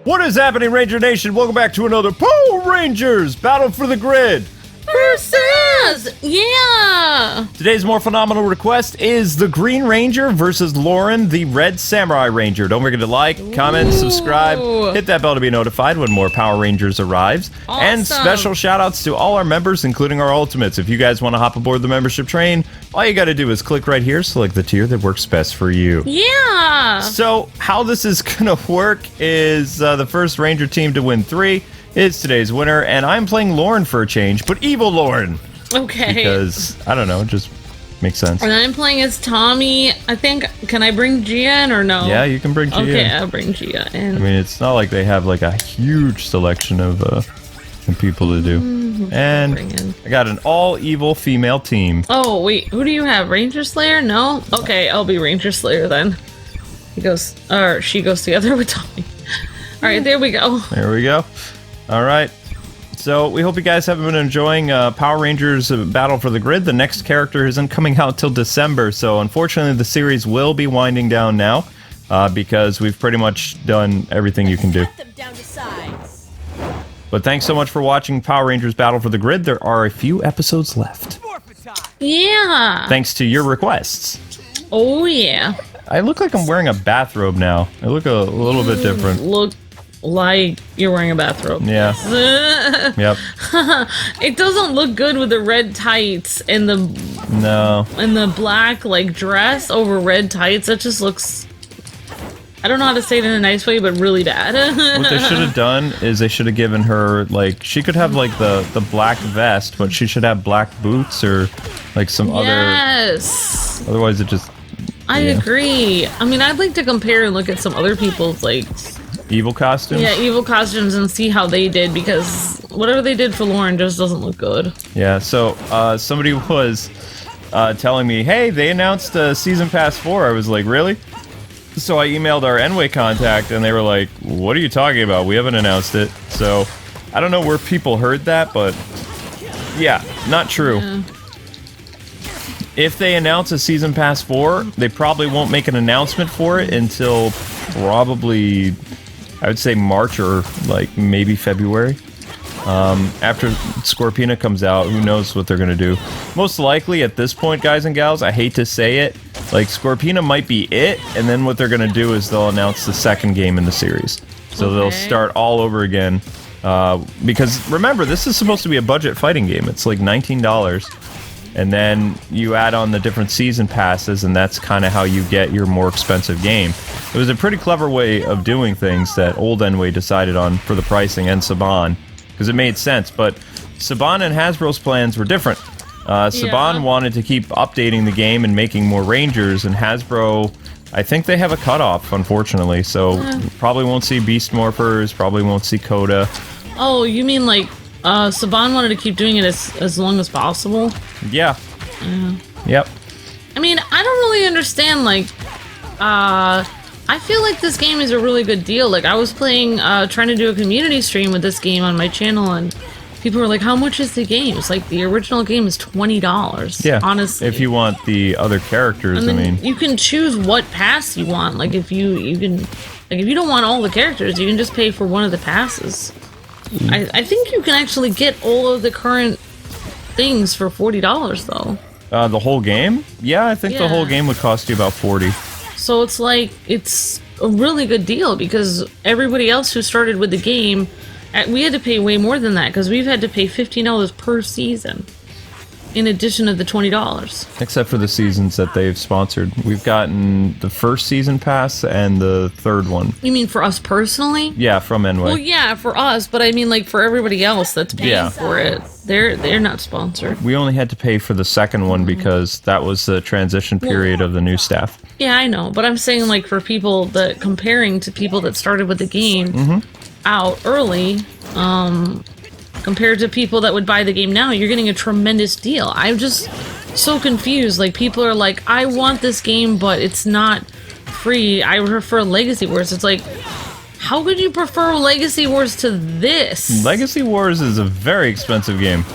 What is happening, Ranger Nation? Welcome back to another Power Rangers Battle for the Grid. Versus! Yeah! Today's more phenomenal request is the Green Ranger versus Lauren, the Red Samurai Ranger. Don't forget to like, comment, subscribe, hit that bell to be notified when more Power Rangers arrives. Awesome. And special shout outs to all our members, including our Ultimates. If you guys want to hop aboard the membership train, all you got to do is click right here, select the tier that works best for you. Yeah! So, how this is going to work is the first Ranger team to win 3 is today's winner, and I'm playing Lauren for a change, but evil Lauren. Okay. Because, I don't know, it just makes sense. And I'm playing as Tommy. I think, can I bring Gia in or no? Yeah, you can bring Gia in. Okay, I'll bring Gia in. I mean, it's not like they have like a huge selection of people to do. And I got an all-evil female team. Oh, wait, who do you have? Ranger Slayer? No? Okay, I'll be Ranger Slayer then. She goes together with Tommy. Alright, there we go. There we go. Alright. So, we hope you guys have been enjoying Power Rangers Battle for the Grid. The next character isn't coming out till December, so unfortunately the series will be winding down now, because we've pretty much done everything you can do. But thanks so much for watching Power Rangers Battle for the Grid. There are a few episodes left. Yeah! Thanks to your requests. Oh, yeah. I look like I'm wearing a bathrobe now. I look a little bit different. Look like you're wearing a bathrobe. Yeah. Yep. It doesn't look good with the red tights and the black like dress over red tights. That just looks, I don't know how to say it in a nice way, but really bad. What they should have done is they should have given her, like, she could have like the black vest, but she should have black boots or like some Yes. Otherwise it just, I agree. I mean, I'd like to compare and look at some other people's like evil costumes. Yeah, evil costumes and see how they did, because whatever they did for Lauren just doesn't look good. Yeah. So somebody was telling me, hey, they announced Season Pass 4. I was like, really? So I emailed our Enway contact, and they were like, what are you talking about? We haven't announced it. So I don't know where people heard that, but yeah, not true. Yeah. If they announce a Season Pass 4, they probably won't make an announcement for it until probably, I would say, March or like maybe February. After Scorpina comes out, who knows what they're going to do. Most likely at this point, guys and gals, I hate to say it, like Scorpina might be it, and then what they're going to do is they'll announce the second game in the series. So they'll start all over again. Because remember, this is supposed to be a budget fighting game. It's like $19. And then you add on the different season passes, and that's kind of how you get your more expensive game. It was a pretty clever way of doing things that Old Enway decided on for the pricing, and Saban, because it made sense. But Saban and Hasbro's plans were different. Saban wanted to keep updating the game and making more Rangers, and Hasbro, I think they have a cutoff, unfortunately. So probably won't see Beast Morphers, probably won't see Coda. Oh, you mean like Saban wanted to keep doing it as long as possible? Yeah. Yep. I mean, I don't really understand, like, I feel like this game is a really good deal. Like, I was playing, trying to do a community stream with this game on my channel, and people were like, how much is the game? It's like, the original game is $20. Yeah, honestly. If you want the other characters, I mean. You can choose what pass you want. Like, if you can, like, if you don't want all the characters, you can just pay for one of the passes. I think you can actually get all of the current things for $40, though. The whole game? Yeah, I think the whole game would cost you about $40. So it's like, it's a really good deal, because everybody else who started with the game, we had to pay way more than that, because we've had to pay $15 per season, in addition to the $20. Except for the seasons that they've sponsored. We've gotten the first season pass and the third one. You mean for us personally? Yeah, from Enway. Well, yeah, for us, but I mean, like, for everybody else that's paying for it. They're not sponsored. We only had to pay for the second one because that was the transition period of the new staff. Yeah, I know, but I'm saying, like, for people that, comparing to people that started with the game out early, compared to people that would buy the game now, you're getting a tremendous deal. I'm just so confused. Like, people are like, I want this game, but it's not free. I prefer Legacy Wars. It's like, how could you prefer Legacy Wars to this? Legacy Wars is a very expensive game.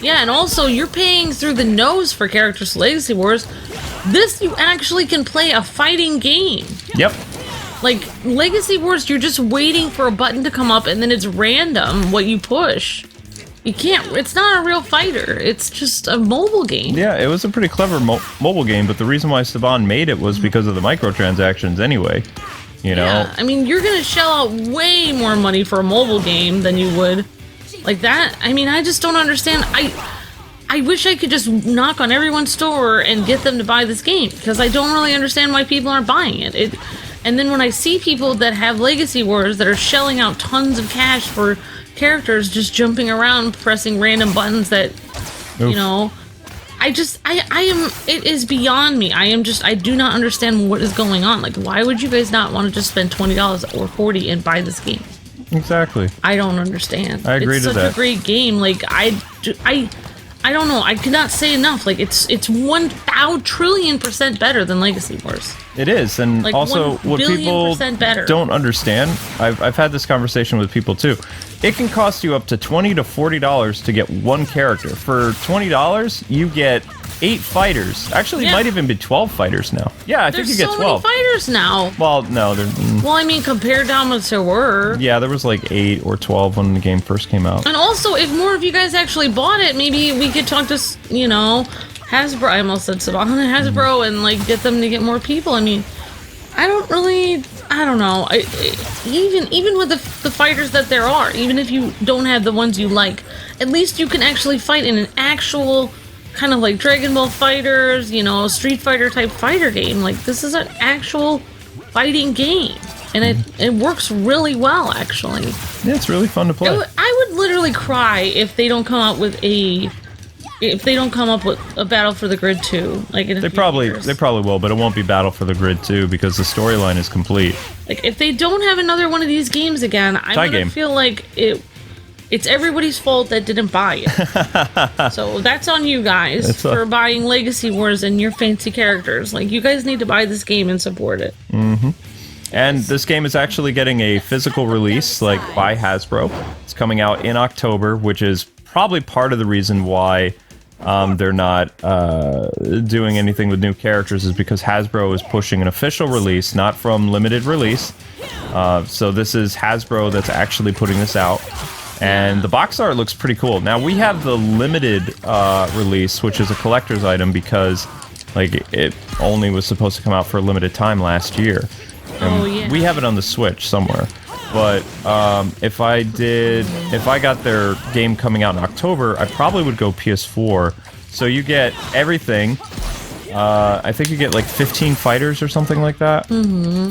Yeah, and also, you're paying through the nose for characters to Legacy Wars. This, you actually can play a fighting game. Yep. Like, Legacy Wars, you're just waiting for a button to come up, and then it's random what you push. You can't... It's not a real fighter. It's just a mobile game. Yeah, it was a pretty clever mobile game, but the reason why Saban made it was because of the microtransactions anyway. You know? Yeah, I mean, you're gonna shell out way more money for a mobile game than you would. Like that, I mean, I just don't understand. I wish I could just knock on everyone's door and get them to buy this game, because I don't really understand why people aren't buying it. And then when I see people that have Legacy Wars that are shelling out tons of cash for characters just jumping around, pressing random buttons that, you know, I am, it is beyond me. I do not understand what is going on. Like, why would you guys not want to just spend $20 or $40 and buy this game? Exactly. I don't understand. I agree it's to that. It's such a great game. Like, I don't know. I cannot say enough. Like, it's 1,000 trillion% better than Legacy Wars. It is, and like also what people better. don't understand, I've had this conversation with people too. It can cost you up to $20 to $40 to get one character. For $20, you get 8 fighters. Actually, it might even be 12 fighters now. Yeah, I think you get 12. There's so many fighters now. Well, no, well, I mean, compared to how much there were. Yeah, there was like 8 or 12 when the game first came out. And also, if more of you guys actually bought it, maybe we could talk to, you know, Hasbro. I almost said Saban, Hasbro, and like get them to get more people. I mean, I don't know. Even with the fighters that there are, even if you don't have the ones you like, at least you can actually fight in an actual kind of like Dragon Ball Fighters, you know, Street Fighter type fighter game. Like, this is an actual fighting game, and it works really well, actually. Yeah, it's really fun to play. I would literally cry if they don't come out with a Battle for the Grid 2. Like, in a few years. They probably will, but it won't be Battle for the Grid 2 because the storyline is complete. Like, if they don't have another one of these games again, I'm gonna feel like it's everybody's fault that didn't buy it. So that's on you guys for buying Legacy Wars and your fancy characters. Like, you guys need to buy this game and support it. Mm-hmm. And this game is actually getting a physical release, like, by Hasbro. It's coming out in October, which is probably part of the reason why they're not doing anything with new characters, is because Hasbro is pushing an official release, not from limited release. So this is Hasbro that's actually putting this out. And the box art looks pretty cool. Now, we have the limited release, which is a collector's item because, like, it only was supposed to come out for a limited time last year. And we have it on the Switch somewhere. But if I got their game coming out in October, I probably would go PS4. So you get everything. I think you get like 15 fighters or something like that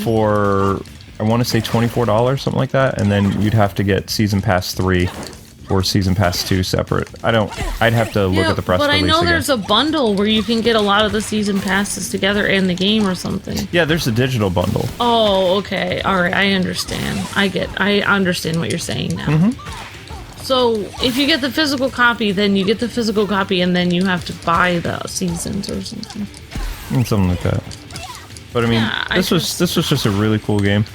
for, I want to say $24, something like that. And then you'd have to get Season Pass 3 or Season Pass 2 separate. I'd have to look at the press release. But I know there's a bundle where you can get a lot of the Season Passes together and the game or something. Yeah, there's a digital bundle. Oh, okay. All right, I understand. I understand what you're saying now. So, if you get the physical copy, then you get the physical copy, and then you have to buy the seasons or something. Something like that. But I mean, this was just a really cool game.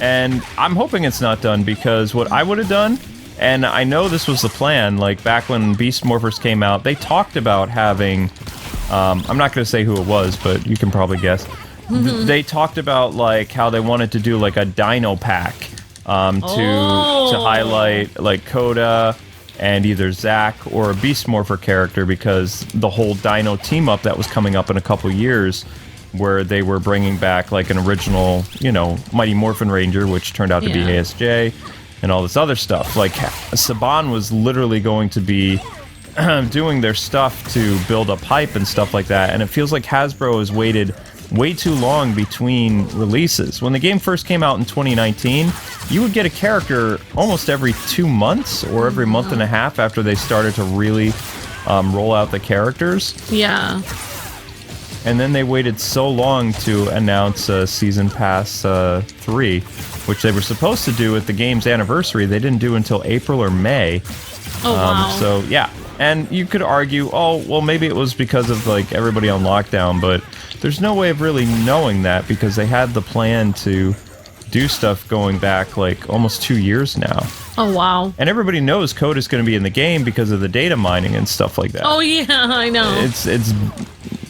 And I'm hoping it's not done, because what I would have done, and I know this was the plan, like back when Beast Morphers came out, they talked about having, I'm not going to say who it was, but you can probably guess. They talked about like how they wanted to do like a Dino pack to highlight like Coda and either Zack or a Beast Morpher character, because the whole Dino team up that was coming up in a couple years, where they were bringing back like an original, you know, Mighty Morphin Ranger, which turned out to be ASJ, and all this other stuff. Like, Saban was literally going to be doing their stuff to build up hype and stuff like that, and it feels like Hasbro has waited way too long between releases. When the game first came out in 2019, you would get a character almost every 2 months or every month and a half after they started to really roll out the characters. Yeah. And then they waited so long to announce Season Pass 3, which they were supposed to do at the game's anniversary. They didn't do until April or May. Oh, wow. So, yeah. And you could argue, oh, well, maybe it was because of, like, everybody on lockdown, but there's no way of really knowing that, because they had the plan to do stuff going back, like, almost 2 years now. Oh, wow. And everybody knows Coda's going to be in the game because of the data mining and stuff like that. Oh, yeah, I know. It's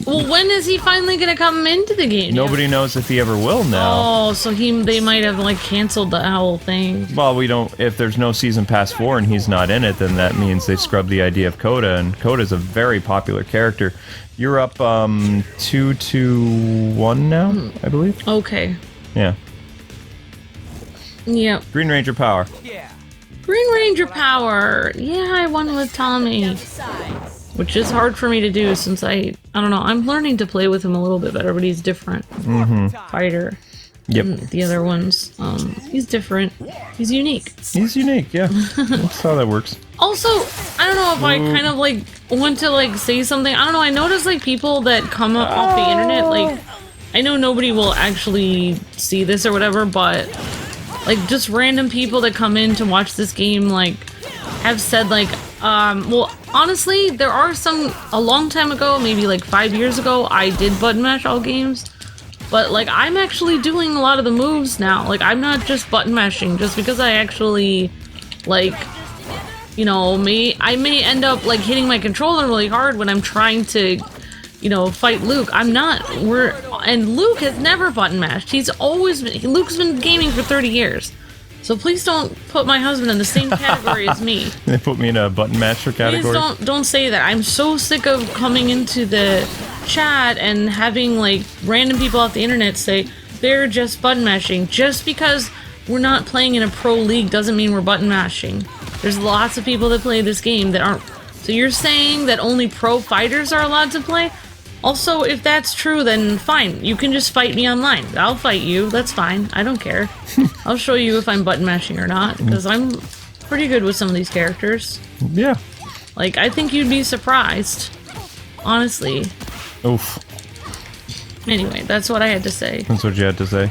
Well, when is he finally gonna come into the game? Nobody knows if he ever will now. Oh, so they might have like canceled the whole thing. Well, we don't. If there's no Season Pass 4 and he's not in it, then that means they scrubbed the idea of Coda, and Coda's a very popular character. You're up 2-1 now, I believe. Okay. Yeah. Yep. Green Ranger power. Green Ranger power. Yeah, I won with Tommy. Which is hard for me to do since I don't know, I'm learning to play with him a little bit better, but he's different. Fighter. Yep. Than the other ones. He's different. He's unique. He's unique, yeah. That's how that works. Also, I don't know if I kind of like want to like say something. I don't know, I notice like people that come up off the internet, like, I know nobody will actually see this or whatever, but like just random people that come in to watch this game, like, have said like, well, honestly, there are some, a long time ago, maybe like 5 years ago, I did button mash all games, but like, I'm actually doing a lot of the moves now. Like, I'm not just button mashing, just because I actually, like, you know, I may end up like hitting my controller really hard when I'm trying to, you know, fight Luke. And Luke has never button mashed. Luke's been gaming for 30 years. So please don't put my husband in the same category as me. They put me in a button masher category. Please don't say that. I'm so sick of coming into the chat and having like random people off the internet say they're just button mashing. Just because we're not playing in a pro league doesn't mean we're button mashing. There's lots of people that play this game that aren't. So you're saying that only pro fighters are allowed to play? Also, if that's true, then fine. You can just fight me online. I'll fight you. That's fine. I don't care. I'll show you if I'm button mashing or not, because I'm pretty good with some of these characters. Yeah. Like, I think you'd be surprised. Honestly. Oof. Anyway, that's what I had to say. That's what you had to say.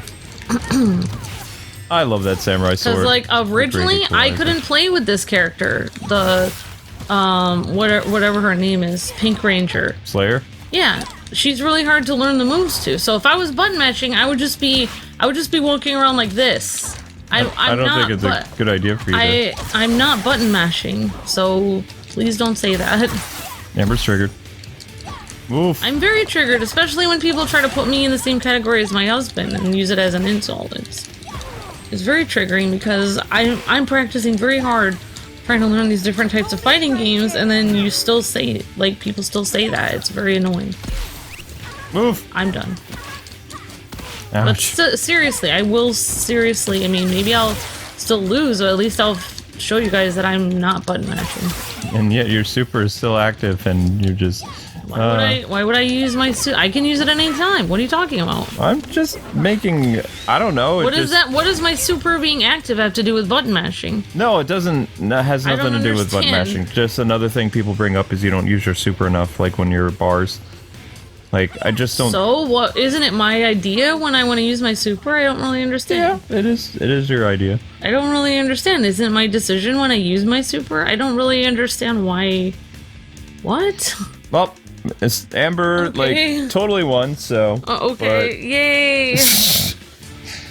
I love that samurai sword. Because, like, originally, I couldn't play with this character. The, whatever her name is. Pink Ranger. Slayer? Yeah, she's really hard to learn the moves to. So if I was button mashing, I would just be walking around like this. I don't think it's a good idea for you. I'm not button mashing, so please don't say that. Amber's triggered. Oof. I'm very triggered, especially when people try to put me in the same category as my husband and use it as an insult. It's very triggering because I'm practicing very hard trying to learn these different types of fighting games, and then you still say, like, people still say that. It's very annoying. Move. I'm done. Ouch. But seriously, I will seriously, I mean, maybe I'll still lose, or at least I'll show you guys that I'm not button mashing. And yet your super is still active, and you're just... Why would I use my suit? I can use it at any time. What are you talking about? I'm just making... I don't know. What does my super being active have to do with button mashing? No, it doesn't. That has nothing to do with button mashing. Just another thing people bring up is you don't use your super enough, like when you're bars. Like, I just don't... So, what? Isn't it my idea when I want to use my super? I don't really understand. Yeah, it is. It is your idea. I don't really understand. Isn't it my decision when I use my super? I don't really understand why... What? Well... It's Amber, like, totally won, so... Okay, but... Yay!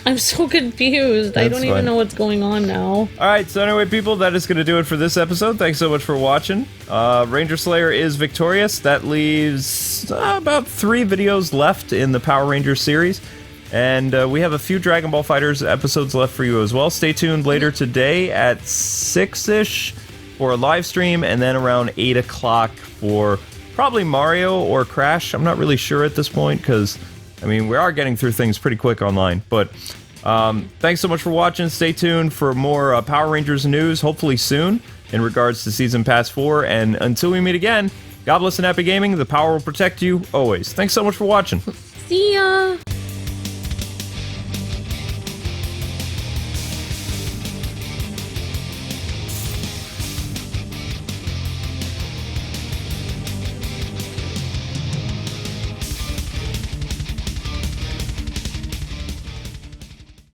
I'm so confused. I don't even know what's going on now. Alright, so anyway, people, that is going to do it for this episode. Thanks so much for watching. Ranger Slayer is victorious. That leaves about 3 videos left in the Power Rangers series. And we have a few Dragon Ball FighterZ episodes left for you as well. Stay tuned later today at 6-ish for a live stream, and then around 8 o'clock for... probably Mario or Crash. I'm not really sure at this point because, I mean, we are getting through things pretty quick online. But thanks so much for watching. Stay tuned for more Power Rangers news, hopefully soon, in regards to Season Pass 4. And until we meet again, God bless and happy gaming. The power will protect you always. Thanks so much for watching. See ya!